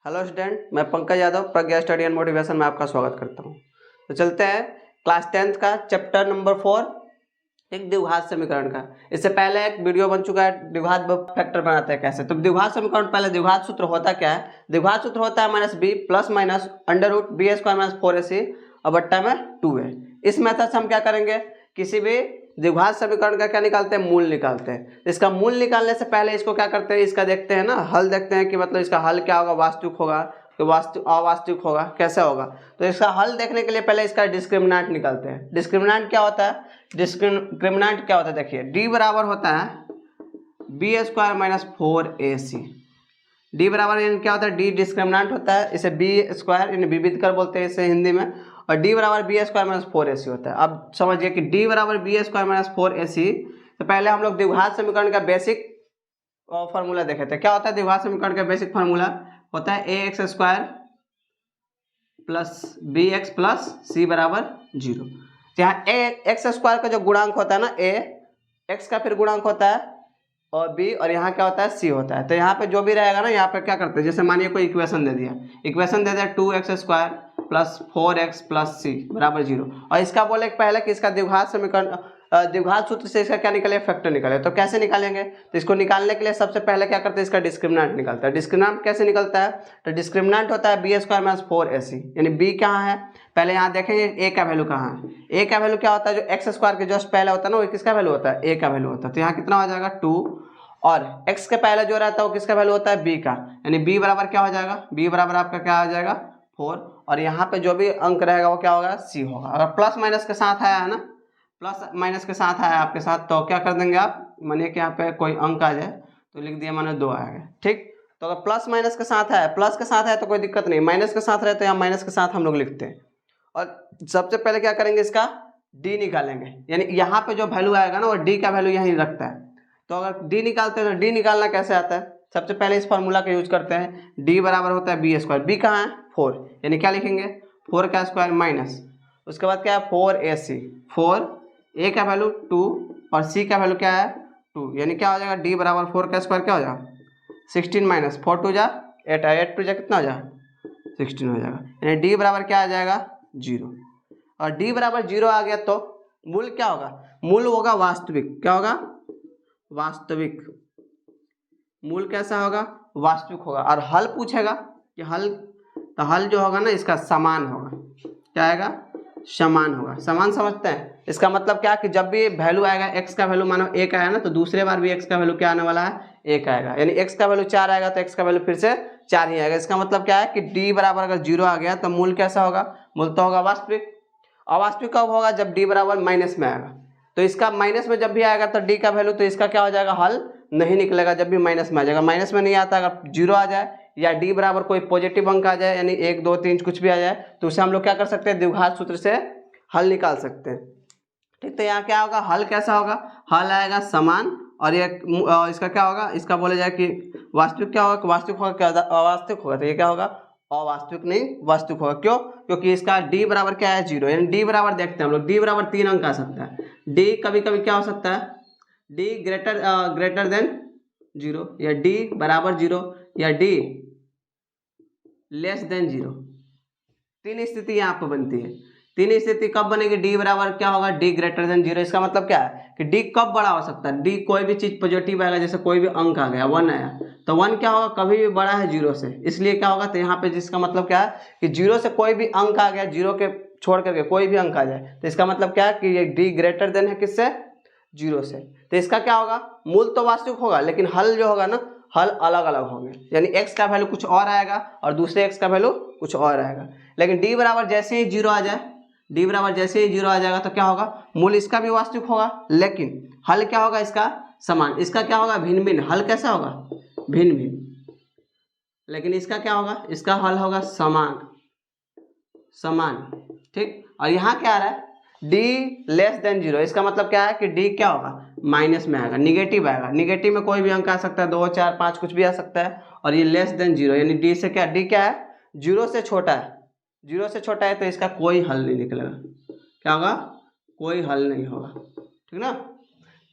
Hello student, मैं पंकज यादव प्रज्ञा study and motivation में आपका स्वागत करता हूं। तो चलते हैं क्लास 10th का चैप्टर नंबर 4, एक द्विघात समीकरण का। इससे पहले एक वीडियो बन चुका है द्विघात फैक्टर बनाते हैं कैसे। तो द्विघात समीकरण पहले द्विघात सूत्र होता क्या है? द्विघात सूत्र होता है -b plus minus √b² - 4ac और बट्टा में 2a। इस मेथड से हम क्या करेंगे, किसी भी द्विघात समीकरण का क्या निकालते हैं, मूल निकालते हैं। इसका मूल निकालने से पहले इसको क्या करते हैं, इसका देखते हैं ना, हल देखते हैं कि मतलब इसका हल क्या होगा, वास्तविक होगा तो अवास्तविक होगा, कैसे होगा। तो इसका हल देखने के लिए पहले इसका डिस्क्रिमिनेंट निकालते हैं। डिस्क्रिमिनेंट क्या होता है? डिस्क्रिमिनेंट क्या होता है, देखिए d बराबर होता है b² - 4ac। d बराबर यानी क्या होता है, d डिस्क्रिमिनेंट होता है, इसे b² यानी विविध कर बोलते हैं इसे हिंदी में, और d बराबर b² - 4ac होता है। अब समझिए कि d बराबर b² - 4ac। तो पहले हम लोग द्विघात समीकरण का बेसिक फार्मूला देखे थे। क्या होता है द्विघात समीकरण का बेसिक फार्मूला? होता है ax² plus bx plus c बराबर 0। यहाँ x² का जो गुणांक होता है ना, a, x का फिर गुणांक होता है और b, और यहाँ क्या होता है, c होता है। तो यहाँ पे जो भी रहेगा ना, यहाँ पे क्या करते हैं, जैसे मानिए कोई इक्वेशन दे दिया, 2x² plus 4x plus c बराबर 0, और इसका बोले पहले कि इसका द्विघात समीकरण द्विघात सूत्र से इसका क्या निकले, फैक्टर निकले। तो कैसे निकालेंगे? तो इसको निकालने के लिए सबसे पहले क्या करते हैं, इसका डिस्क्रिमिनेंट निकलता है। डिस्क्रिमिनेंट कैसे निकलता है? तो डिस्क्रिमिनेंट होता है b² - 4ac, यानी b कहाँ है, पहले यहाँ देखेंगे a का वैल्यू कहाँ है। a का वैल्यू क्या होता है, जो x² के जस्ट पहले होता है ना, वो किसका वैल्यू होता है, a का वैल्यू होता है। तो यहाँ कितना हो जाएगा 2, और x के पहले जो रहता है वो किसका वैल्यू होता है, b का, यानी b बराबर क्या हो जाएगा, b बराबर आपका क्या हो जाएगा 4, और यहाँ पे जो भी अंक रहेगा वो क्या होगा, c होगा। अगर प्लस माइनस के साथ आया है ना, प्लस माइनस के साथ आया आपके साथ, तो क्या कर देंगे आप, मानिए कि यहाँ पे कोई अंक आ जाए तो लिख दिया माने 2 आएगा, ठीक। तो अगर प्लस माइनस के साथ है, प्लस के साथ है तो कोई दिक्कत नहीं, माइनस के साथ रहे तो यहाँ माइनस के साथ हम लोग लिखते हैं। और सबसे पहले क्या करेंगे, इसका d निकालेंगे, यानी यहाँ पे जो वैल्यू आएगा ना वो d का वैल्यू यहीं रखता है। तो अगर d निकालते हैं तो d निकालना कैसे आता है, सबसे पहले इस फॉर्मूला का यूज करते हैं। d बराबर होता है b², b कहाँ है 4, यानी क्या लिखेंगे 4 का स्क्वायर माइनस, उसके बाद क्या है 4ac, 4 a का वैल्यू 2 और c का वैल्यू क्या है 2, यानी क्या हो जाएगा d बराबर 4 का स्क्वायर क्या हो जाएगा 16 माइनस 4 2 जा 8, 8 2 जा कितना हो जाएगा 16 हो जाएगा, यानी d बराबर क्या आ जाएगा 0। और d बराबर 0 आ गया तो मूल क्या होगा, मूल होगा वास्तविक। क्या होगा, वास्तविक। मूल कैसा होगा, वास्तविक होगा। और हल पूछेगा कि हल, तो हल जो होगा ना इसका समान होगा। क्या आएगा, समान होगा। समान समझते हैं, इसका मतलब क्या कि जब भी वैल्यू आएगा, x का वैल्यू मानो 1 आया ना, तो दूसरे बार भी x का वैल्यू क्या आने वाला है, 1 आएगा। यानी x का वैल्यू 4 आएगा तो x का वैल्यू फिर से 4 ही आएगा। इसका मतलब क्या है कि d बराबर अगर 0 आ गया तो मूल कैसा होगा, मूल तो होगा वास्तविक। अवास्तविक कब होगा, जब d बराबर माइनस में आएगा। तो इसका माइनस में जब भी आएगा तो d का वैल्यू, तो इसका क्या हो जाएगा, हल नहीं निकलेगा जब भी माइनस में आ जाएगा। माइनस में नहीं आता, अगर 0 आ जाए या d बराबर कोई पॉजिटिव अंक आ जाए, यानी 1 2 3 कुछ भी आ जाए, तो उसे हम लोग क्या कर सकते हैं, द्विघात सूत्र से हल निकाल सकते हैं, ठीक। तो यहाँ क्या होगा, हल कैसा होगा, हल आएगा समान, और ये इसका क्या होगा, इसका बोले जाए कि वास्तविक क्या होगा, वास्तविक होगा क्या अवास्तविक होगा, तो ये क्या होगा अवास्तविक नहीं वास्तविक होगा। क्यों, क्योंकि इसका d बराबर क्या है 0, यानी d बराबर देखते हैं हम लोग, d बराबर 3 अंक आ सकता है। d कभी कभी क्या हो सकता है, d ग्रेटर देन 0, या d बराबर 0, या d लेस देन 0। 3 स्थिति यहाँ पर बनती है। 3 स्थिति कब बनेगी, d बराबर क्या होगा, d ग्रेटर देन 0। इसका मतलब क्या है कि d कब बड़ा हो सकता है, d कोई भी चीज पॉजिटिव आएगा, जैसे कोई भी अंक आ गया 1 आया, तो 1 क्या होगा, कभी भी बड़ा है 0 से, इसलिए क्या होगा, तो यहाँ पे जिसका मतलब क्या है कि 0 से कोई भी अंक आ गया, 0 के छोड़ करके कोई भी अंक आ जाए, तो इसका मतलब क्या है कि ये d ग्रेटर देन है किससे, 0 से। तो इसका क्या होगा, मूल तो वास्तविक होगा, लेकिन हल जो होगा ना, हल अलग अलग होंगे, यानी x का वैल्यू कुछ और आएगा और दूसरे x का वैल्यू कुछ और आएगा। लेकिन d बराबर जैसे ही 0 आ जाए, d बराबर जैसे ही 0 आ जाएगा तो क्या होगा, मूल इसका भी वास्तविक होगा, लेकिन हल क्या होगा इसका समान। इसका क्या होगा भिन्न भिन्न, हल कैसा होगा भिन्न भिन्न, लेकिन इसका क्या होगा, इसका हल होगा समान समान, ठीक। और यहाँ क्या आ रहा है, d लेस देन 0, इसका मतलब क्या है कि d क्या होगा माइनस में आएगा, निगेटिव आएगा। निगेटिव में कोई भी अंक आ सकता है, 2 4 5 कुछ भी आ सकता है। और ये लेस देन 0, यानी d से क्या, d क्या है 0 से छोटा है, 0 से छोटा है, तो इसका कोई हल नहीं निकलेगा। क्या होगा, कोई हल नहीं होगा, ठीक ना।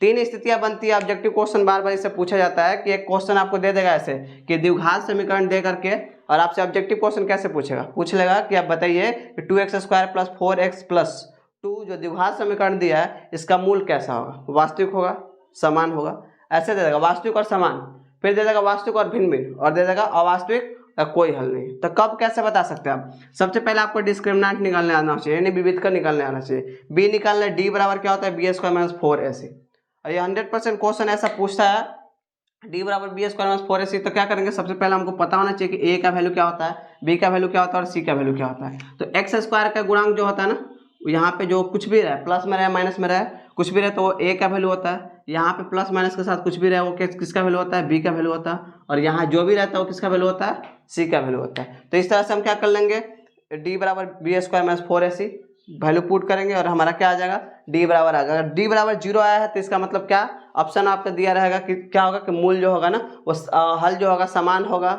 तीन स्थितियां बनती है ऑब्जेक्टिव क्वेश्चन, बार बार इससे पूछा जाता है कि एक क्वेश्चन आपको दे देगा ऐसे कि द्विघात समीकरण दे करके, और आपसे ऑब्जेक्टिव क्वेश्चन कैसे पूछेगा, पूछ लेगा कि आप बताइए कि 2x² + 4x + 2 जो द्विघात समीकरण दिया है इसका मूल कैसा होगा, वास्तविक होगा, समान होगा, ऐसे दे देगा वास्तविक और समान, फिर दे देगा वास्तविक और भिन्न भिन्न, और दे देगा अवास्तविक का कोई हल नहीं। तो कब कैसे बता सकते हैं आप, सबसे पहले आपको डिस्क्रिमिनेंट निकालने आना चाहिए, यानी विविधकर निकालने आना चाहिए। बी निकालना, डी बराबर क्या होता है बी स्क्वायर माइनस 4ac, और ये 100% क्वेश्चन ऐसा पूछता है डी बराबर बी स्क्वायर माइनस 4ac, तो क्या करेंगे सबसे पहले हमको पता होना चाहिए कि ए का वैल्यू क्या होता है, बी का वैल्यू क्या होता है और सी का वैल्यू क्या होता है। तो एक्स स्क्वायर का गुणांक जो होता है ना, यहाँ पे जो कुछ भी रहे, प्लस में रहे माइनस में रहे, कुछ भी रहे तो वो ए का वैल्यू होता है, यहाँ पे प्लस माइनस के साथ कुछ भी रहे वो किसका वैल्यू होता है, बी का वैल्यू होता है, और यहाँ जो भी रहता है वो किसका वैल्यू होता है, सी का वैल्यू होता है। तो इस तरह से हम क्या कर लेंगे, डी बराबर B square minus 4ac value put करेंगे और हमारा क्या आ जाएगा, डी बराबर आ जाएगा। अगर डी बराबर 0 आया है तो इसका मतलब क्या, ऑप्शन आपका दिया रहेगा कि क्या होगा कि मूल जो होगा ना वो हल जो होगा समान होगा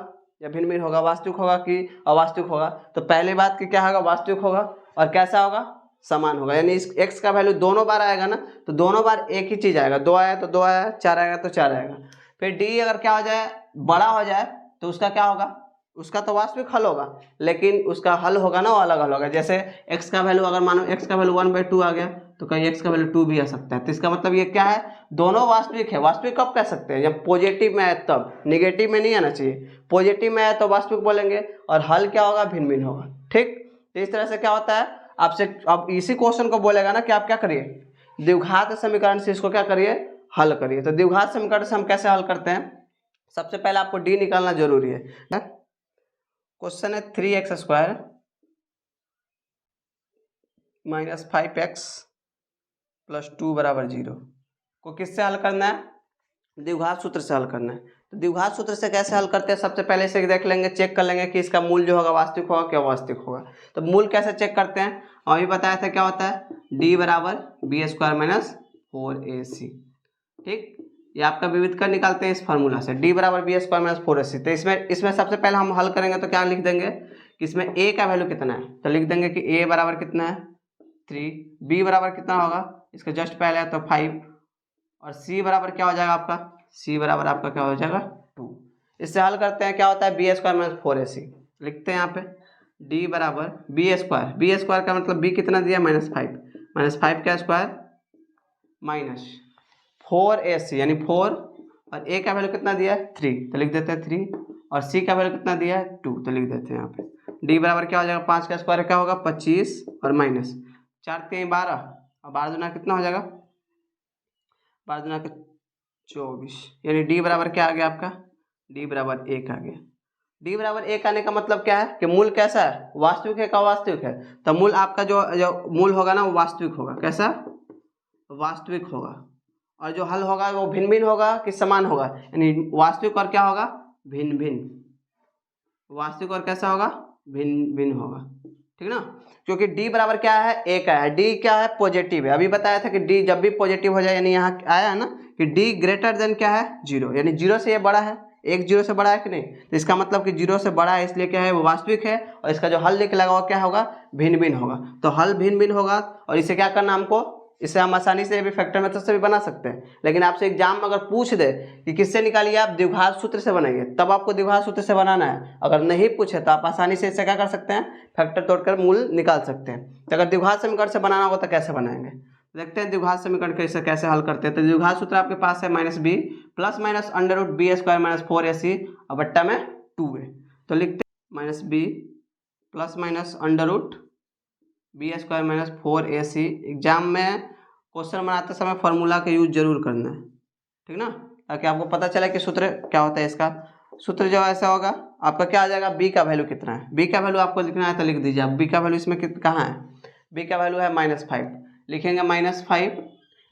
या भिन्न भिन्न होगा, वास्तविक होगा कि अवास्तविक होगा। तो पहली बात कि क्या होगा, वास्तविक होगा, और कैसा होगा, समान होगा, यानी इस x का वैल्यू दोनों बार आएगा ना तो दोनों बार एक ही चीज़ आएगा, 2 आया तो 2 आया, 4 आएगा तो 4 आएगा। फिर डी अगर क्या हो जाए, बड़ा हो जाए तो उसका क्या होगा, उसका तो वास्तविक हल होगा, लेकिन उसका हल होगा ना वो अलग हल होगा। जैसे x का वैल्यू अगर मानो x का वैल्यू 1/2 आ गया तो कहीं x का वैल्यू 2 भी आ सकता है। तो इसका मतलब ये क्या है, दोनों वास्तविक है। वास्तविक कब कह सकते हैं, जब पॉजिटिव में है तब, निगेटिव में नहीं आना चाहिए। पॉजिटिव में है तो वास्तविक बोलेंगे और हल क्या होगा, भिन्न भिन्न होगा। ठीक, तो इस तरह से क्या होता है आपसे, अब इसी क्वेश्चन को बोलेगा ना कि आप क्या करिए, द्विघात समीकरण से इसको क्या करिए, हल करिए। तो द्विघात समीकरण से हम कैसे हल करते हैं, सबसे पहले आपको डी निकालना जरूरी है। क्वेश्चन है 3x² - 5x + 2 = 0 को किससे हल करना है, द्विघात सूत्र से हल करना है। तो द्विघात सूत्र से कैसे हल करते हैं, सबसे पहले इसे देख लेंगे, चेक कर लेंगे कि इसका मूल जो होगा वास्तविक होगा कि अवास्तविक होगा। तो मूल कैसे चेक करते हैं, अभी बताया था क्या होता है, डी बराबर बी स्क्वायर माइनस 4ac। ठीक, ये आपका विविधकर निकालते हैं इस फार्मूला से, डी बराबर बी स्क्वायर माइनस 4ac। तो इसमें सबसे पहले हम हल करेंगे तो क्या लिख देंगे कि इसमें a का वैल्यू कितना है, तो लिख देंगे कि a बराबर कितना है 3, b बराबर कितना होगा, इसका जस्ट पहले है तो 5, और c बराबर क्या हो जाएगा आपका, c बराबर आपका क्या हो जाएगा 2। इससे हल करते हैं, क्या होता है बी स्क्वायर माइनस 4ac, लिखते हैं यहाँ पे d बराबर बी स्क्वायर का मतलब b कितना दिया -5 का स्क्वायर माइनस 4ac यानी 4, और a का वैल्यू कितना दिया है 3, तो लिख देते हैं 3, और c का वैल्यू कितना दिया है 2, तो लिख देते हैं यहाँ पे d बराबर क्या हो जाएगा, 5 का स्क्वायर क्या होगा 25 और माइनस 4 3 12, और 12 दूना कितना हो जाएगा, 12 दूना 24, यानी d बराबर क्या आ गया आपका, d बराबर 1 आ गया। d बराबर 1 आने का मतलब क्या है कि मूल कैसा है, वास्तविक है का अवास्तविक है। तो मूल आपका जो मूल होगा ना वो वास्तविक होगा, कैसा, वास्तविक होगा, और जो हल होगा वो भिन्न भिन्न होगा कि समान होगा, यानी वास्तविक और क्या होगा, भिन्न भिन्न, वास्तविक और कैसा होगा, भिन्न भिन्न होगा। ठीक ना, क्योंकि d बराबर क्या है, a का है, d क्या है, पॉजिटिव है। अभी बताया था कि d जब भी पॉजिटिव हो जाए, यानी यहाँ आया है ना कि d ग्रेटर देन क्या है 0, यानी 0 से ये बड़ा है, 1 0 से बड़ा है कि नहीं, तो इसका मतलब कि 0 से बड़ा है, इसलिए क्या है वो वास्तविक है, और इसका जो हल निकलेगा वो क्या होगा, भिन्न भिन्न होगा। तो हल भिन्न भिन्न होगा, और इसे क्या करना हमको, इसे हम आसानी से भी फैक्टर मेथड से भी बना सकते हैं, लेकिन आपसे एग्जाम में अगर पूछ दे कि किससे निकालिए, आप द्विघात सूत्र से बनाइए, तब आपको द्विघात सूत्र से बनाना है। अगर नहीं पूछे तो आप आसानी से इसे क्या कर सकते हैं, फैक्टर तोड़कर मूल निकाल सकते हैं। तो अगर द्विघात समीकरण से बनाना होगा तो कैसे बनाएंगे, देखते हैं द्विघात समीकरण कैसे हल करते हैं। तो द्विघात सूत्र आपके पास है -b + √b square minus 4ac और बट्टा में 2a, तो लिखते हैं -b + √b square minus 4ac। Exam में क्वेश्चन बनाते समय फार्मूला का यूज जरूर करना है, ठीक ना, ताकि आपको पता चले कि सूत्र क्या होता है। इसका सूत्र जो ऐसा होगा आपका क्या आ जाएगा, b का वैल्यू कितना है, b का वैल्यू आपको लिखना है तो लिख दीजिए आप, b का वैल्यू इसमें कहाँ है, b का वैल्यू है -5, लिखेंगे -5,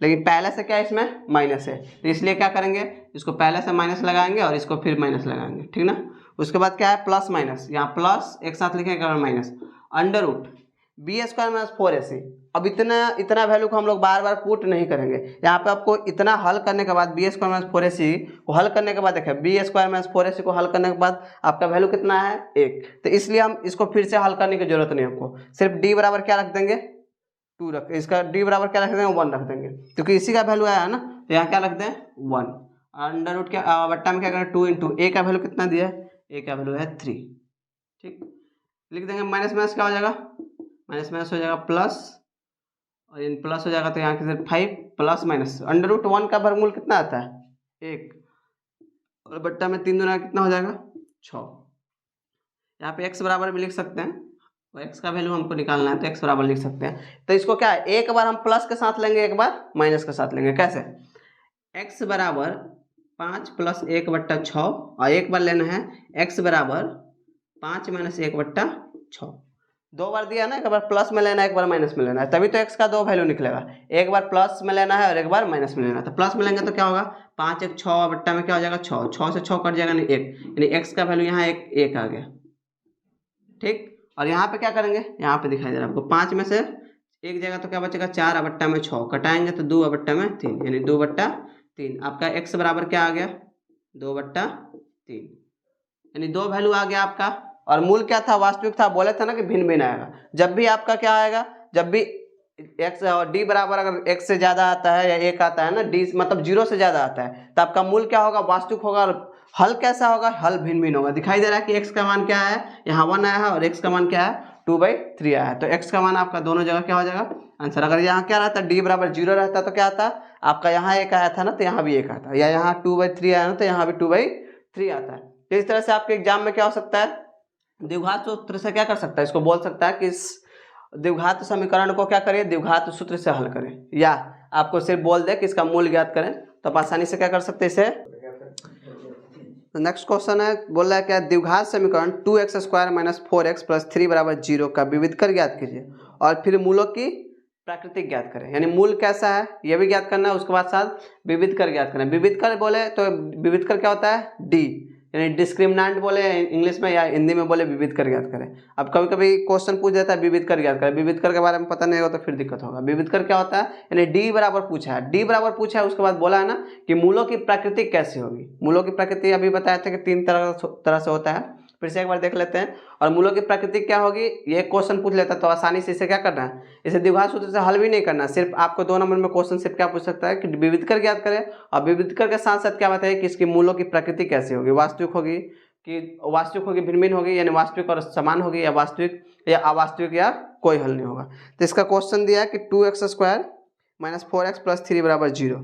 लेकिन पहले से क्या है इसमें माइनस है, तो इसलिए क्या करेंगे, इसको पहले से माइनस लगाएंगे और इसको फिर माइनस लगाएंगे, ठीक ना। उसके बाद क्या है प्लस माइनस, यहाँ प्लस एक साथ लिखेंगे minus √b square minus 4ac। अब इतना वैल्यू को हम लोग बार बार पुट नहीं करेंगे, यहाँ पे आपको इतना हल करने के बाद b स्क्वायर माइनस 4ac को हल करने के बाद देखिए b स्क्वायर माइनस 4ac को हल करने के बाद आपका वैल्यू कितना है 1, तो इसलिए हम इसको फिर से हल करने की जरूरत नहीं, हमको सिर्फ d बराबर क्या रख देंगे 2 इसका d बराबर क्या रख देंगे 1 रख देंगे, क्योंकि इसी का वैल्यू आया है ना, तो यहाँ क्या लगते हैं 1, अंडर रूट के बट्टा में क्या करें 2 इंटू ए का वैल्यू कितना दिया है, ए का वैल्यू है 3, ठीक। लिख देंगे माइनस माइनस क्या हो जाएगा, माइनस माइनस हो जाएगा प्लस, और इन प्लस हो जाएगा तो यहाँ के 5 प्लस माइनस अंडर रूट 1 का वर्गमूल कितना आता है 1, और बट्टा में 3 दूना कितना हो जाएगा 6। यहाँ पे x बराबर भी लिख सकते हैं, तो x का वैल्यू हमको निकालना है तो x बराबर लिख सकते हैं। तो इसको क्या है, एक बार हम प्लस के साथ लेंगे, एक बार माइनस के साथ लेंगे। कैसे, x बराबर 5 प्लस 1 बट्टा 6, और एक बार लेना है x बराबर 5 माइनस 1 बट्टा 6। दो बार दिया ना, एक बार प्लस में लेना है, एक बार माइनस में लेना है, तभी तो x का दो वैल्यू निकलेगा। एक बार प्लस में लेना है और एक बार माइनस में लेना है। तो प्लस में लेंगे तो क्या होगा, 5 1 6 बट्टा में क्या हो जाएगा 6, 6 से 6 कट जाएगा नहीं 1, यानी x का वैल्यू यहाँ 1 आ गया, ठीक। और यहाँ पे क्या करेंगे, यहाँ पे दिखाई दे रहा है आपको, 5 में से एक जगह तो क्या बचेगा 4 बट्टा में 6, कटाएंगे तो 2 बट्टा में 3, यानी 2 बट्टा 3। आपका x बराबर क्या आ गया 2 बट्टा 3, यानी 2 वैल्यू आ गया आपका। और मूल क्या था, वास्तविक था, बोले थे ना कि भिन्न भिन्न आएगा। जब भी आपका क्या आएगा, जब भी x और d बराबर अगर x से ज़्यादा आता है या 1 आता है ना, d मतलब 0 से ज़्यादा आता है, तो आपका मूल क्या होगा, वास्तविक होगा। और हल कैसा होगा, हल भिन्न भिन्न होगा। दिखाई दे रहा है कि x का मान क्या है, यहाँ 1 आया है, और x का मान क्या है 2/3 आया है। तो x का मान आपका दोनों जगह क्या हो जाएगा आंसर। अगर यहाँ क्या रहता, d बराबर 0 रहता तो क्या आता, आपका यहाँ 1 आया था ना, तो यहाँ भी 1 आता, या यहाँ 2/3 आया ना, तो यहाँ भी 2/3 आता है। तो इस तरह से आपके एग्जाम में क्या हो सकता है, द्विघात सूत्र से क्या कर सकता है, इसको बोल सकता है कि इस द्विघात समीकरण को क्या करें, द्विघात सूत्र से हल करें, या आपको सिर्फ बोल दे कि इसका मूल ज्ञात करें, तो आप आसानी से क्या कर सकते हैं इसे। तो नेक्स्ट क्वेश्चन है, बोल रहा है क्या, द्विघात समीकरण 2x² - 4x + 3 = 0 का विविधकर ज्ञात कीजिए और फिर मूलों की प्राकृतिक ज्ञात करें। यानी मूल कैसा है ये भी ज्ञात करना है, उसके बाद साथ विविधकर ज्ञात करें। विविधकर बोले तो विविधकर क्या होता है डी, यानी डिस्क्रिमिनेंट बोले इंग्लिश में, या हिंदी में बोले विविधकर ज्ञात करें। अब कभी कभी क्वेश्चन पूछ देता है विविधकर ज्ञात करें, विविधकर के बारे में पता नहीं होगा तो फिर दिक्कत होगा। विविधकर क्या होता है, यानी डी बराबर पूछा है, डी बराबर पूछा है, उसके बाद बोला है ना कि मूलों की प्रकृति कैसी होगी। मूलों की प्रकृति अभी बताया था कि 3 तरह से होता है, फिर से एक बार देख लेते हैं। और मूलों की प्रकृति क्या होगी, ये क्वेश्चन पूछ लेता है तो आसानी से इसे क्या करना है, इसे द्विघात सूत्र से हल भी नहीं करना। सिर्फ आपको 2 नंबर में क्वेश्चन सिर्फ क्या पूछ सकता है कि विविधकर ज्ञात करें, और विविधकर के साथ साथ क्या बताइए कि इसकी मूलों की प्रकृति कैसी होगी, वास्तविक होगी कि वास्तविक होगी, भिन्न भिन्न होगी, यानी वास्तविक और समान होगी, या वास्तविक या अवास्तविक, या कोई हल नहीं होगा। तो इसका क्वेश्चन दिया है कि 2x² - 4x + 3 = 0।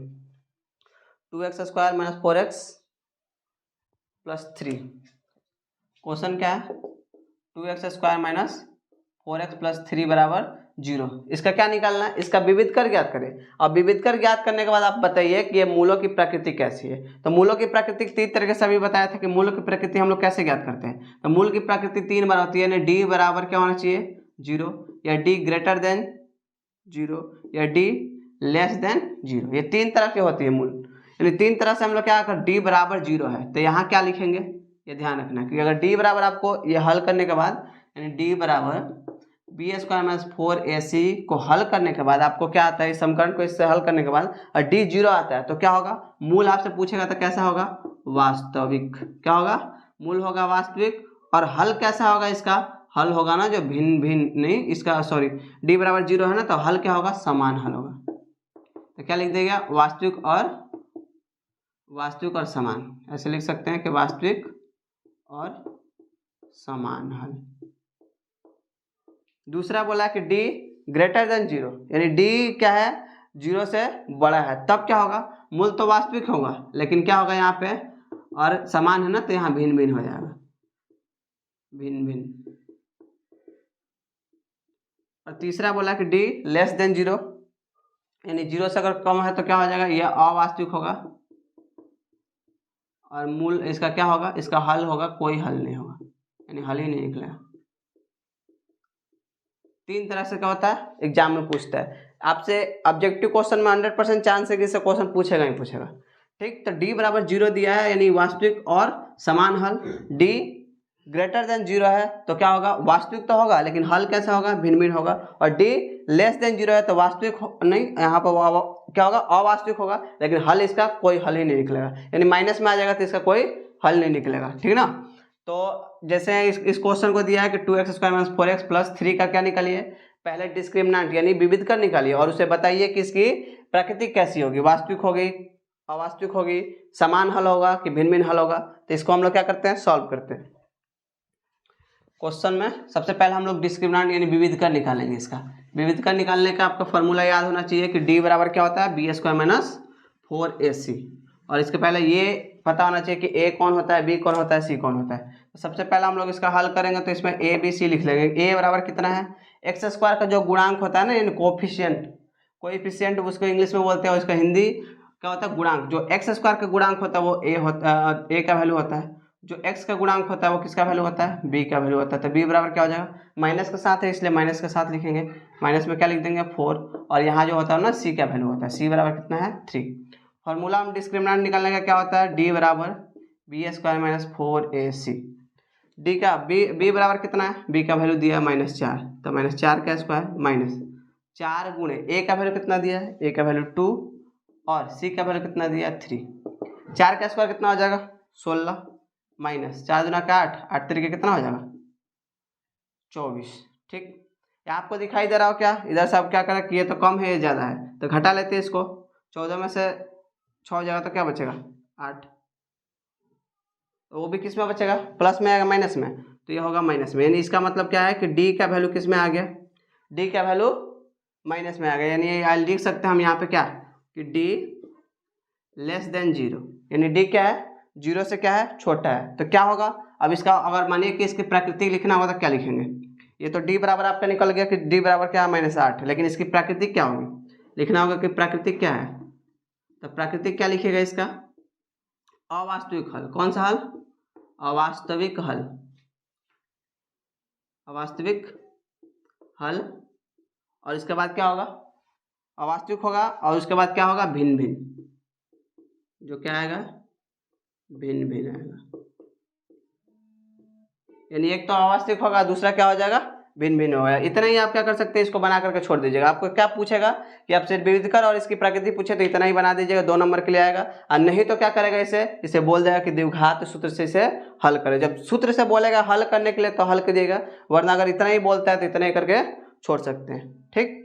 2x² - 4x + 3, question क्या है 2x² - 4x + 3 = 0। इसका क्या निकालना है, इसका विविधकर ज्ञात करें। और विविधकर ज्ञात करने के बाद आप बताइए कि ये मूलों की प्रकृति कैसी है। तो मूलों की प्रकृति 3 तरीके से अभी बताया था कि मूलों की प्रकृति हम लोग कैसे ज्ञात करते हैं। तो मूल की प्रकृति 3 बार होती है, यानी डी बराबर क्या होना चाहिए 0, या डी ग्रेटर देन 0, या डी लेस देन 0। ये 3 तरह की होती है मूल, यानी 3 तरह से हम लोग क्या कर, डी बराबर 0 है तो यहाँ क्या लिखेंगे, ये ध्यान रखना कि अगर डी बराबर आपको ये हल करने के बाद, यानी डी बराबर b² - 4ac को हल करने के बाद आपको क्या आता है, इस समीकरण को इससे हल करने के बाद और d 0 आता है तो क्या होगा, मूल आपसे पूछेगा तो कैसा होगा वास्तविक। क्या होगा, मूल होगा वास्तविक। और हल कैसा होगा, इसका हल होगा ना जो भिन्न भिन्न नहीं, इसका सॉरी d बराबर 0 है ना, तो हल क्या होगा समान हल होगा। तो क्या लिख देगा, वास्तविक और समान, ऐसे लिख सकते हैं कि वास्तविक और समान हल। दूसरा बोला कि d ग्रेटर देन 0, यानी d क्या है 0 से बड़ा है, तब क्या होगा, मूल तो वास्तविक होगा लेकिन क्या होगा यहाँ पे, और समान है ना तो यहाँ भिन्न भिन्न हो जाएगा, भिन्न भिन्न। और तीसरा बोला कि d लेस देन 0, यानी 0 से अगर कम है तो क्या हो जाएगा, यह अवास्तविक होगा। और मूल इसका क्या होगा, इसका हल होगा कोई हल नहीं होगा, यानी हल ही नहीं निकलेगा। 3 तरह से क्या होता है एग्जाम में पूछता है आपसे। ऑब्जेक्टिव क्वेश्चन में 100% चांस है कि इससे क्वेश्चन पूछेगा ही पूछेगा, ठीक। तो d बराबर 0 दिया है, यानी वास्तविक और समान हल। d ग्रेटर देन 0 है तो क्या होगा, वास्तविक तो होगा लेकिन हल कैसा होगा, भिन्न भिन्न होगा। और d लेस देन 0 है तो वास्तविक नहीं, यहाँ पर क्या होगा अवास्तविक होगा, लेकिन हल इसका कोई हल ही नहीं निकलेगा, यानी माइनस में आ जाएगा तो इसका कोई हल नहीं निकलेगा, ठीक ना। तो जैसे इस क्वेश्चन को दिया है कि 2x² - 4x + 3 का क्या निकालिए, पहले डिस्क्रिमिनेंट यानी विविधकर निकालिए और उसे बताइए कि इसकी प्रकृति कैसी होगी, वास्तविक होगी अवास्तविक होगी, समान हल होगा कि भिन्न भिन्न हल होगा। तो इसको हम लोग क्या करते हैं, सॉल्व करते हैं। क्वेश्चन में सबसे पहले हम लोग डिस्क्रिमिनेंट यानी विविधकर निकालेंगे। इसका विविधकर निकालने का आपका फॉर्मूला याद होना चाहिए कि डी बराबर क्या होता है, बी स्क्वायर माइनस 4ac। और इसके पहले ये पता होना चाहिए कि ए कौन होता है, बी कौन होता है, सी कौन होता है। तो सबसे पहले हम लोग इसका हल करेंगे तो इसमें ए बी सी लिख लेंगे। ए बराबर कितना है, एक्स स्क्वायर का जो गुणांक होता है ना, यानी कोएफिशिएंट उसको इंग्लिश में बोलते हैं, और इसका हिंदी क्या होता है, गुणांक। जो एक्स स्क्वायर का गुणांक होता है वो ए का वैल्यू होता है, जो एक्स का गुणांक होता है वो किसका वैल्यू होता है, बी का वैल्यू होता है। तो बी बराबर क्या हो जाएगा, माइनस के साथ है इसलिए माइनस के साथ लिखेंगे, माइनस में क्या लिख देंगे 4, और यहाँ जो होता है ना सी का वैल्यू होता है, सी बराबर कितना है 3। फॉर्मूला हम डिस्क्रिमिनेंट निकालने का क्या होता है, डी बराबर B square minus 4ac। D का बी बराबर कितना है, बी का वैल्यू दिया है -4, तो -4 का स्क्वायर माइनस 4 गुणे ए का वैल्यू कितना दिया है, ए का वैल्यू 2, और सी का वैल्यू कितना दिया है 3। 4 का स्क्वायर कितना हो जाएगा 16, माइनस 4 दूना का 8, 8 तरीके कितना हो जाएगा 24। ठीक, ये आपको दिखाई दे रहा हो क्या, इधर से आप क्या करें कि ये तो कम है ये ज़्यादा है, तो घटा लेते हैं इसको। 14 में से 6 हो जाएगा तो क्या बचेगा 8, तो वो भी किस में बचेगा, प्लस में आएगा माइनस में, तो ये होगा माइनस में। यानी इसका मतलब क्या है कि डी का वैल्यू किस में आ गया, डी का वैल्यू माइनस में आ गया। यानी ये लिख सकते हैं हम यहाँ पे क्या कि डी लेस देन 0, यानी डी क्या है, 0 से क्या है, छोटा है। तो क्या होगा, अब इसका अगर मानिए कि इसकी प्रकृति लिखना होगा तो क्या लिखेंगे, ये तो डी बराबर आपका निकल गया कि डी बराबर क्या है -8, लेकिन इसकी प्रकृति क्या होगी, लिखना होगा कि प्राकृतिक क्या है। तो प्राकृतिक क्या लिखेगा इसका, अवास्तविक हल। कौन सा हल, अवास्तविक हल, अवास्तविक हल। और इसके बाद क्या होगा, अवास्तविक होगा, और उसके बाद क्या होगा, भिन्न भिन्न, जो क्या आएगा भिन्न भिन्न आएगा। यानी एक तो अवास्तविक होगा, दूसरा क्या हो जाएगा भिन्न भिन्न होगा। इतना ही आप क्या कर सकते हैं, इसको बना करके छोड़ दीजिएगा। आपको क्या पूछेगा कि आपसे विविधकर और इसकी प्रकृति पूछे तो इतना ही बना दीजिएगा, 2 नंबर के लिए आएगा। और नहीं तो क्या करेगा, इसे बोल देगा कि द्विघात सूत्र से इसे हल करे। जब सूत्र से बोलेगा हल करने के लिए तो हल करिएगा, वरना अगर इतना ही बोलता है तो इतना ही करके छोड़ सकते हैं। ठीक।